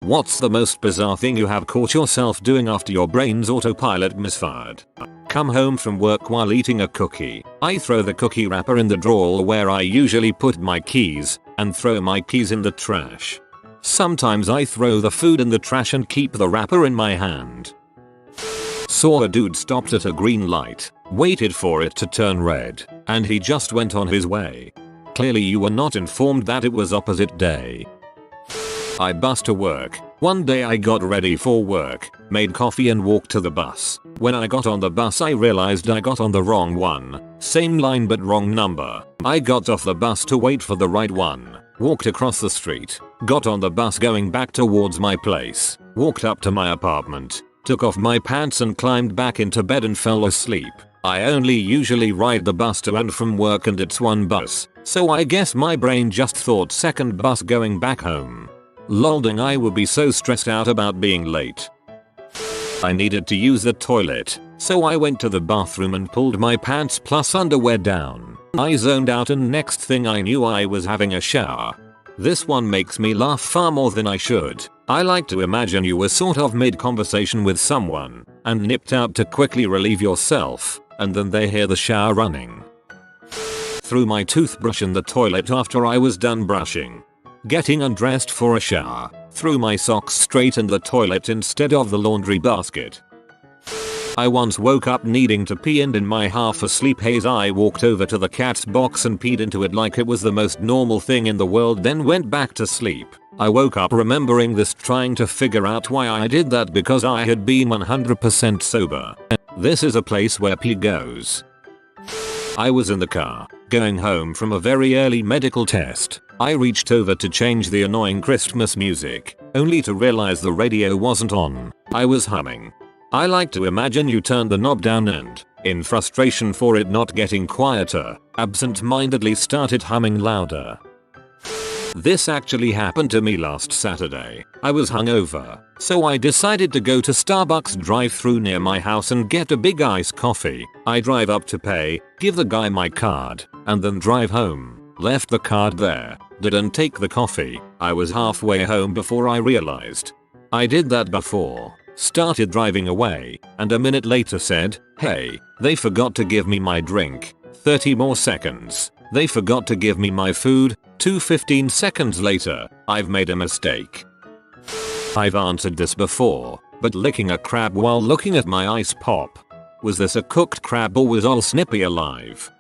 What's the most bizarre thing you have caught yourself doing after your brain's autopilot misfired? Come home from work while eating a cookie. I throw the cookie wrapper in the drawer where I usually put my keys and throw my keys in the trash. Sometimes I throw the food in the trash and keep the wrapper in my hand. Saw a dude stopped at a green light, waited for it to turn red, and he just went on his way. Clearly you were not informed that it was opposite day. I bus to work. One day I got ready for work, made coffee and walked to the bus. When I got on the bus I realized I got on the wrong one. Same line but wrong number. I got off the bus to wait for the right one. Walked across the street. Got on the bus going back towards my place. Walked up to my apartment. Took off my pants and climbed back into bed and fell asleep. I only usually ride the bus to and from work and it's one bus. So I guess my brain just thought second bus going back home. Lolding, I would be so stressed out about being late. I needed to use the toilet, so I went to the bathroom and pulled my pants plus underwear down. I zoned out and next thing I knew I was having a shower. This one makes me laugh far more than I should. I like to imagine you were sort of mid-conversation with someone and nipped out to quickly relieve yourself, and then they hear the shower running. Threw my toothbrush in the toilet after I was done brushing. Getting undressed for a shower, threw my socks straight in the toilet instead of the laundry basket. I once woke up needing to pee and in my half asleep haze I walked over to the cat's box and peed into it like it was the most normal thing in the world, then went back to sleep. I woke up remembering this, trying to figure out why I did that because I had been 100% sober. This is a place where pee goes. I was in the car, going home from a very early medical test. I reached over to change the annoying Christmas music, only to realize the radio wasn't on. I was humming. I like to imagine you turned the knob down and, in frustration for it not getting quieter, absent-mindedly started humming louder. This actually happened to me last Saturday. I was hungover, so I decided to go to Starbucks drive-thru near my house and get a big iced coffee. I drive up to pay, give the guy my card, and then drive home. Left the card there, didn't take the coffee. I was halfway home before I realized I did that before. Started driving away, and a minute later said, "Hey, they forgot to give me my drink." 30 more seconds. They forgot to give me my food. 15 seconds later, I've made a mistake. I've answered this before, but licking a crab while looking at my ice pop. Was this a cooked crab or was Ol Snippy alive?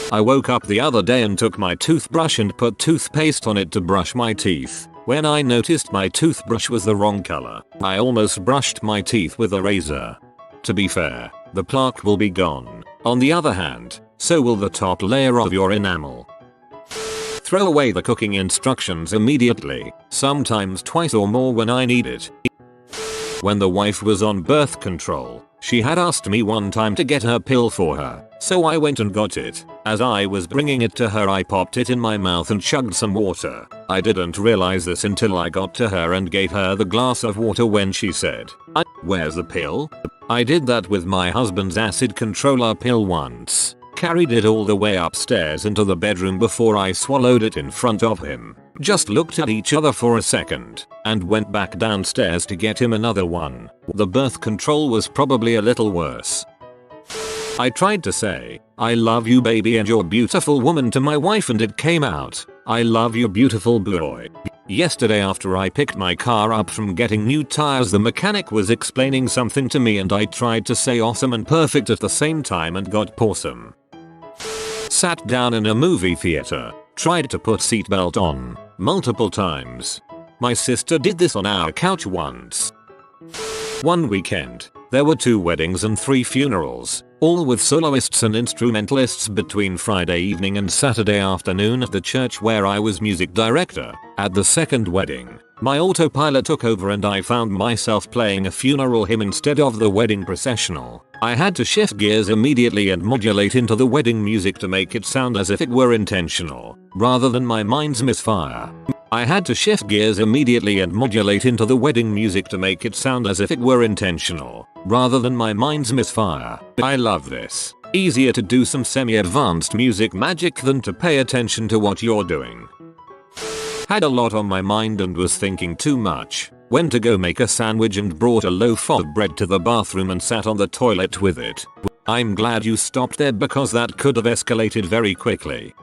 I woke up the other day and took my toothbrush and put toothpaste on it to brush my teeth. When I noticed my toothbrush was the wrong color, I almost brushed my teeth with a razor. To be fair, the plaque will be gone. On the other hand, so will the top layer of your enamel. Throw away the cooking instructions immediately, sometimes twice or more when I need it. When the wife was on birth control, she had asked me one time to get her pill for her, so I went and got it. As I was bringing it to her I popped it in my mouth and chugged some water. I didn't realize this until I got to her and gave her the glass of water when she said, "Where's the pill?" I did that with my husband's acid controller pill once. Carried it all the way upstairs into the bedroom before I swallowed it in front of him. Just looked at each other for a second and went back downstairs to get him another one. The birth control was probably a little worse. I tried to say, "I love you baby and you're beautiful woman" to my wife and it came out, "I love you beautiful boy." Yesterday after I picked my car up from getting new tires the mechanic was explaining something to me and I tried to say awesome and perfect at the same time and got pawsome. Sat down in a movie theater, tried to put seatbelt on, multiple times. My sister did this on our couch once. One weekend, there were 2 weddings and 3 funerals, all with soloists and instrumentalists between Friday evening and Saturday afternoon at the church where I was music director. At the second wedding, my autopilot took over and I found myself playing a funeral hymn instead of the wedding processional. I had to shift gears immediately and modulate into the wedding music to make it sound as if it were intentional, rather than my mind's misfire. I had to shift gears immediately and modulate into the wedding music to make it sound as if it were intentional, rather than my mind's misfire. I love this. Easier to do some semi-advanced music magic than to pay attention to what you're doing. Had a lot on my mind and was thinking too much. Went to go make a sandwich and brought a loaf of bread to the bathroom and sat on the toilet with it. I'm glad you stopped there because that could have escalated very quickly.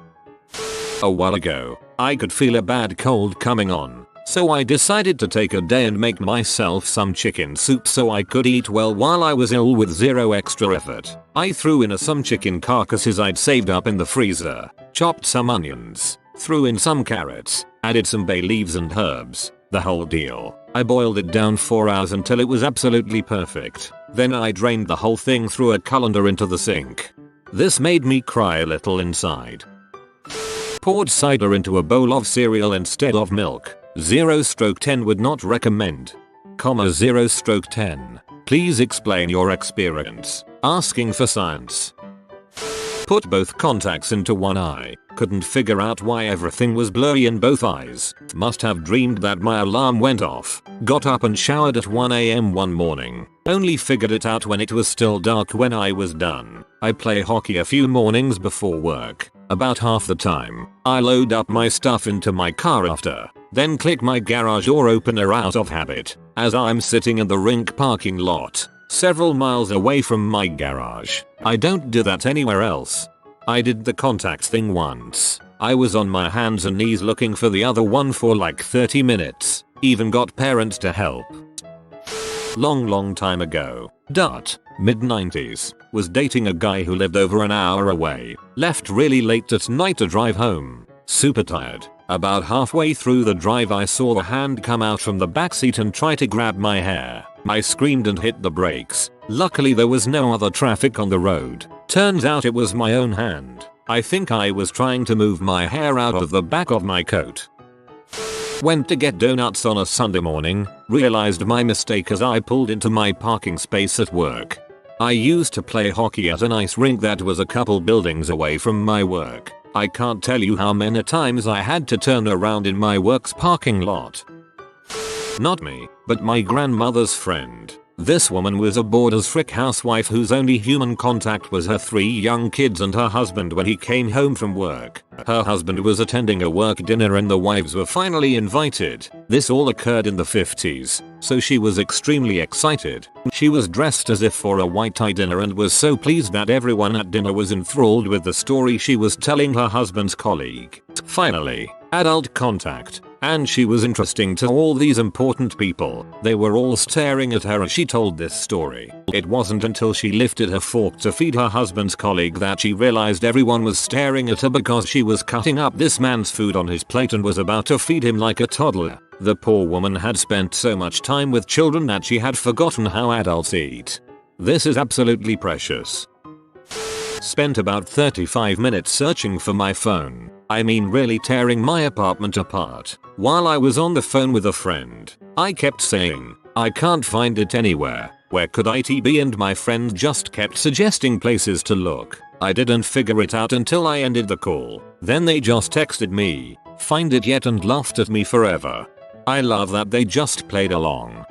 A while ago, I could feel a bad cold coming on, so I decided to take a day and make myself some chicken soup so I could eat well while I was ill with zero extra effort. I threw in some chicken carcasses I'd saved up in the freezer, chopped some onions, threw in some carrots, added some bay leaves and herbs, the whole deal. I boiled it down 4 hours until it was absolutely perfect. Then I drained the whole thing through a colander into the sink. This made me cry a little inside. Poured cider into a bowl of cereal instead of milk. 0/10 would not recommend. 0/10. Please explain your experience. Asking for science. Put both contacts into one eye. Couldn't figure out why everything was blurry in both eyes. Must have dreamed that my alarm went off. Got up and showered at 1 AM one morning. Only figured it out when it was still dark when I was done. I play hockey a few mornings before work. About half the time, I load up my stuff into my car after, then click my garage door opener out of habit, as I'm sitting in the rink parking lot, several miles away from my garage. I don't do that anywhere else. I did the contacts thing once. I was on my hands and knees looking for the other one for like 30 minutes. Even got parents to help. Long time ago. Mid-90s. Was dating a guy who lived over an hour away. Left really late at night to drive home. Super tired. About halfway through the drive I saw a hand come out from the backseat and try to grab my hair. I screamed and hit the brakes. Luckily there was no other traffic on the road. Turns out it was my own hand. I think I was trying to move my hair out of the back of my coat. Went to get donuts on a Sunday morning, realized my mistake as I pulled into my parking space at work. I used to play hockey at an ice rink that was a couple buildings away from my work. I can't tell you how many times I had to turn around in my work's parking lot. Not me, but my grandmother's friend. This woman was a bored as frick housewife whose only human contact was her 3 young kids and her husband when he came home from work. Her husband was attending a work dinner and the wives were finally invited. This all occurred in the 50s, so she was extremely excited. She was dressed as if for a white tie dinner and was so pleased that everyone at dinner was enthralled with the story she was telling her husband's colleague. Finally, adult contact. And she was interesting to all these important people. They were all staring at her as she told this story. It wasn't until she lifted her fork to feed her husband's colleague that she realized everyone was staring at her because she was cutting up this man's food on his plate and was about to feed him like a toddler. The poor woman had spent so much time with children that she had forgotten how adults eat. This is absolutely precious. Spent about 35 minutes searching for my phone. I mean really tearing my apartment apart. While I was on the phone with a friend, I kept saying, I can't find it anywhere. Where could it be? And my friend just kept suggesting places to look. I didn't figure it out until I ended the call. Then they just texted me, find it yet, and laughed at me forever. I love that they just played along.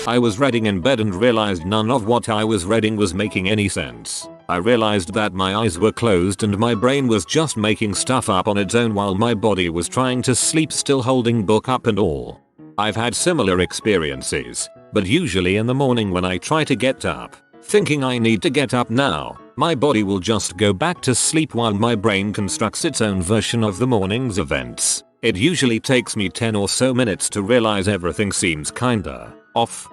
I was reading in bed and realized none of what I was reading was making any sense. I realized that my eyes were closed and my brain was just making stuff up on its own while my body was trying to sleep, still holding book up and all. I've had similar experiences, but usually in the morning when I try to get up, thinking I need to get up now, my body will just go back to sleep while my brain constructs its own version of the morning's events. It usually takes me 10 or so minutes to realize everything seems kinda off.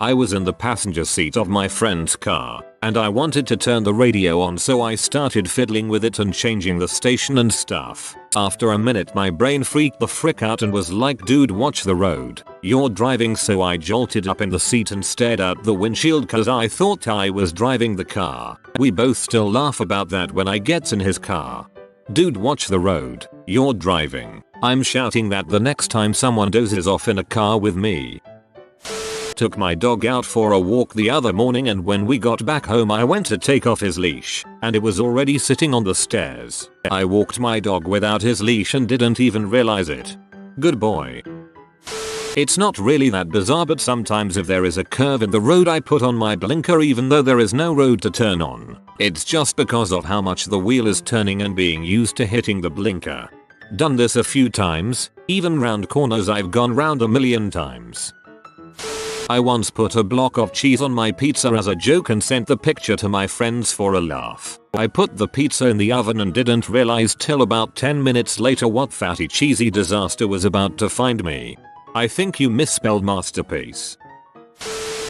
I was in the passenger seat of my friend's car, and I wanted to turn the radio on, so I started fiddling with it and changing the station and stuff. After a minute my brain freaked the frick out and was like, dude, watch the road. You're driving. So I jolted up in the seat and stared out the windshield cause I thought I was driving the car. We both still laugh about that when I gets in his car. Dude, watch the road. You're driving. I'm shouting that the next time someone dozes off in a car with me. Took my dog out for a walk the other morning, and when we got back home I went to take off his leash and it was already sitting on the stairs. I walked my dog without his leash and didn't even realize it. Good boy. It's not really that bizarre, but sometimes if there is a curve in the road I put on my blinker even though there is no road to turn on. It's just because of how much the wheel is turning and being used to hitting the blinker. Done this a few times, even round corners I've gone round a million times. I once put a block of cheese on my pizza as a joke and sent the picture to my friends for a laugh. I put the pizza in the oven and didn't realize till about 10 minutes later what fatty cheesy disaster was about to find me. I think you misspelled masterpiece.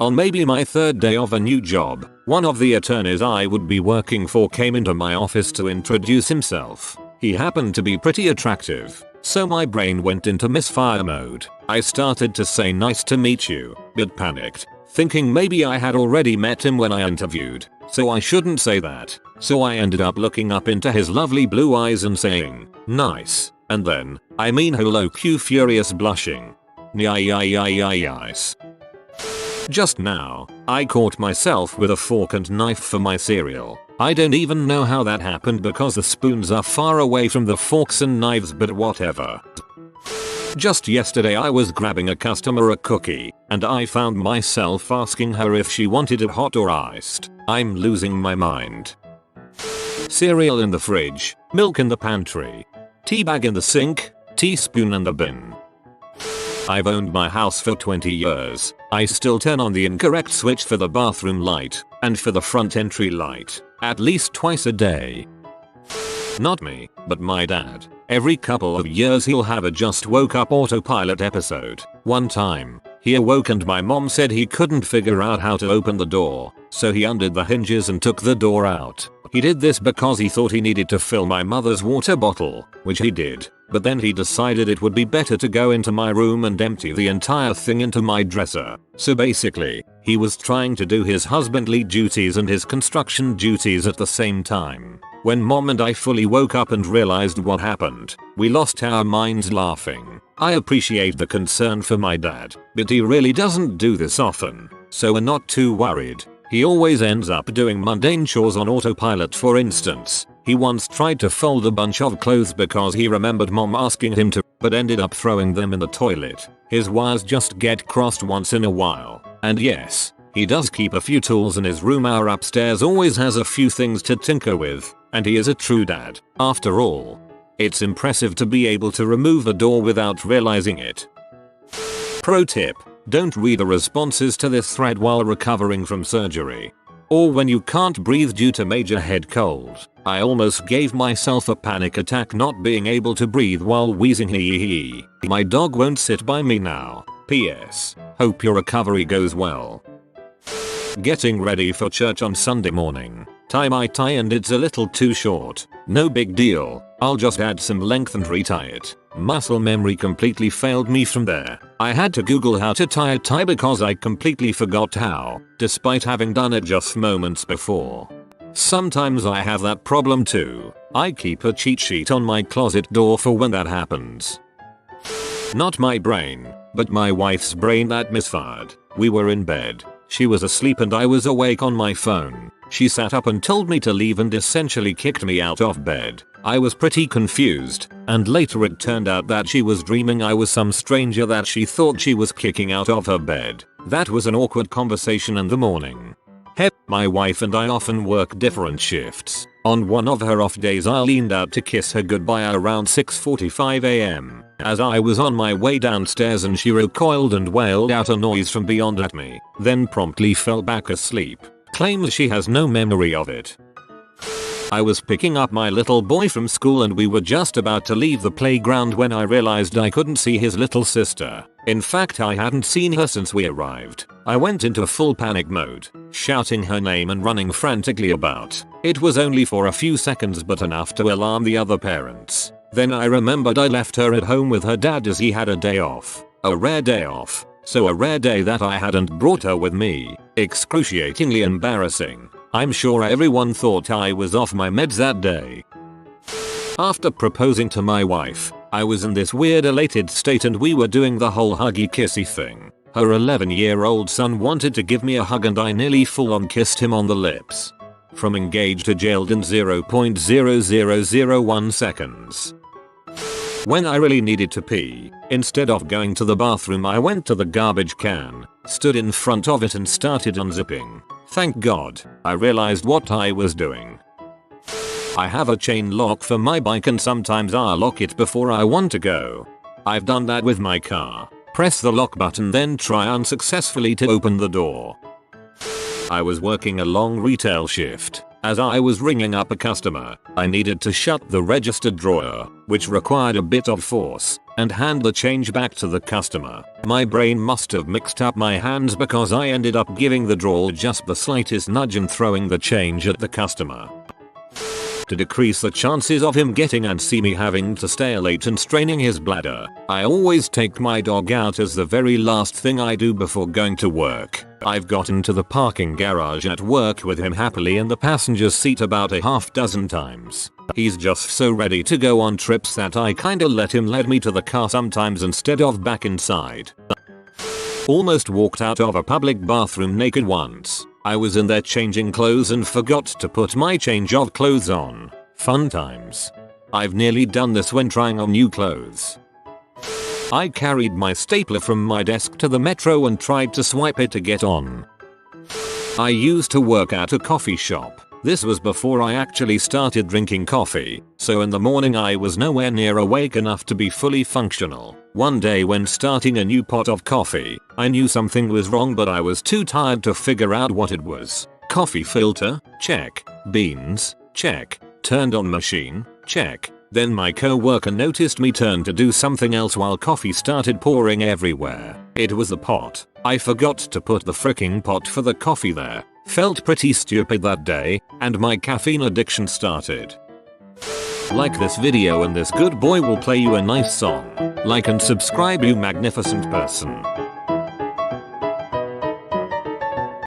On maybe my third day of a new job, one of the attorneys I would be working for came into my office to introduce himself. He happened to be pretty attractive, so my brain went into misfire mode. I started to say nice to meet you, but panicked, thinking maybe I had already met him when I interviewed, so I shouldn't say that. So I ended up looking up into his lovely blue eyes and saying, nice, and then, I mean hello Q furious blushing. Nice. Just now, I caught myself with a fork and knife for my cereal. I don't even know how that happened because the spoons are far away from the forks and knives, but whatever. Just yesterday I was grabbing a customer a cookie, and I found myself asking her if she wanted it hot or iced. I'm losing my mind. Cereal in the fridge, milk in the pantry, tea bag in the sink, teaspoon in the bin. I've owned my house for 20 years. I still turn on the incorrect switch for the bathroom light, and for the front entry light, at least twice a day. Not me, but my dad. Every couple of years he'll have a just woke up autopilot episode. One time, he awoke and my mom said he couldn't figure out how to open the door, so he undid the hinges and took the door out. He did this because he thought he needed to fill my mother's water bottle, which he did, but then he decided it would be better to go into my room and empty the entire thing into my dresser. So basically, he was trying to do his husbandly duties and his construction duties at the same time. When mom and I fully woke up and realized what happened, we lost our minds laughing. I appreciate the concern for my dad, but he really doesn't do this often, so we're not too worried. He always ends up doing mundane chores on autopilot. For instance, he once tried to fold a bunch of clothes because he remembered mom asking him to, but ended up throwing them in the toilet. His wires just get crossed once in a while. And yes, he does keep a few tools in his room. Our upstairs always has a few things to tinker with, and he is a true dad. After all, it's impressive to be able to remove a door without realizing it. Pro tip: don't read the responses to this thread while recovering from surgery, or when you can't breathe due to major head cold. I almost gave myself a panic attack not being able to breathe while wheezing. Hee. My dog won't sit by me now. P.S. Hope your recovery goes well. Getting ready for church on Sunday morning. Tie my tie and it's a little too short. No big deal. I'll just add some length and retie it. Muscle memory completely failed me from there. I had to Google how to tie a tie because I completely forgot how, despite having done it just moments before. Sometimes I have that problem too. I keep a cheat sheet on my closet door for when that happens. Not my brain, but my wife's brain that misfired. We were in bed. She was asleep and I was awake on my phone. She sat up and told me to leave and essentially kicked me out of bed. I was pretty confused, and later it turned out that she was dreaming I was some stranger that she thought she was kicking out of her bed. That was an awkward conversation in the morning. My wife and I often work different shifts. On one of her off days I leaned out to kiss her goodbye around 6:45 am. As I was on my way downstairs and she recoiled and wailed out a noise from beyond at me, then promptly fell back asleep. Claims she has no memory of it. I was picking up my little boy from school and we were just about to leave the playground when I realized I couldn't see his little sister. In fact, I hadn't seen her since we arrived. I went into full panic mode, shouting her name and running frantically about. It was only for a few seconds but enough to alarm the other parents. Then I remembered I left her at home with her dad as he had a day off. A rare day off. So a rare day that I hadn't brought her with me. Excruciatingly embarrassing. I'm sure everyone thought I was off my meds that day. After proposing to my wife, I was in this weird elated state and we were doing the whole huggy kissy thing. Her 11-year-old son wanted to give me a hug and I nearly full on kissed him on the lips. From engaged to jailed in 0.0001 seconds. When I really needed to pee, instead of going to the bathroom I went to the garbage can, stood in front of it and started unzipping. Thank God, I realized what I was doing. I have a chain lock for my bike and sometimes I'll lock it before I want to go. I've done that with my car. Press the lock button then try unsuccessfully to open the door. I was working a long retail shift. As I was ringing up a customer, I needed to shut the registered drawer, which required a bit of force, and hand the change back to the customer. My brain must have mixed up my hands because I ended up giving the drawer just the slightest nudge and throwing the change at the customer. To decrease the chances of him getting and see me having to stay late and straining his bladder, I always take my dog out as the very last thing I do before going to work. I've gotten to the parking garage at work with him happily in the passenger seat about a half dozen times. He's just so ready to go on trips that I kinda let him lead me to the car sometimes instead of back inside. Almost walked out of a public bathroom naked once. I was in there changing clothes and forgot to put my change of clothes on. Fun times. I've nearly done this when trying on new clothes. I carried my stapler from my desk to the metro and tried to swipe it to get on. I used to work at a coffee shop. This was before I actually started drinking coffee, so in the morning I was nowhere near awake enough to be fully functional. One day when starting a new pot of coffee, I knew something was wrong but I was too tired to figure out what it was. Coffee filter? Check. Beans? Check. Turned on machine? Check. Then my co-worker noticed me turn to do something else while coffee started pouring everywhere. It was the pot. I forgot to put the fricking pot for the coffee there. Felt pretty stupid that day, and my caffeine addiction started. Like this video and this good boy will play you a nice song. Like and subscribe you magnificent person.